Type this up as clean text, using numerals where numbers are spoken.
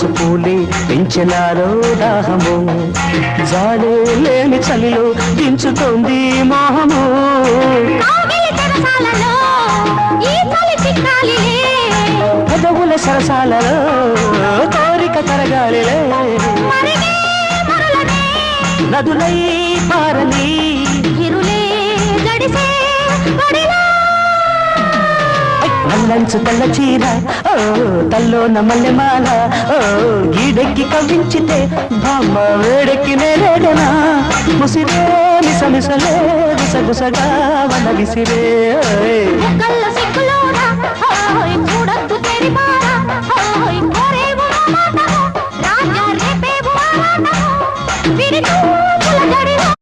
మంచు పూలే పెంచెనాలో దాహము జాలే లేని చలిలో దించుతోంది మోహము పెదవుల సరసాలలో కోరిక తరగాలిలే నదులై పారని నల్లంచు తెల్ల చీర ఓ తల్లోన మల్లెమాల ఓ గీడెక్కి కవ్వించితే బామ్మ వేడెక్కి నేరేడనా ముసిరే మిసమిసలే గుసగుసగా వన విసిరే కళ్ళ సిక్కులోన చూడద్దు తెరిపారా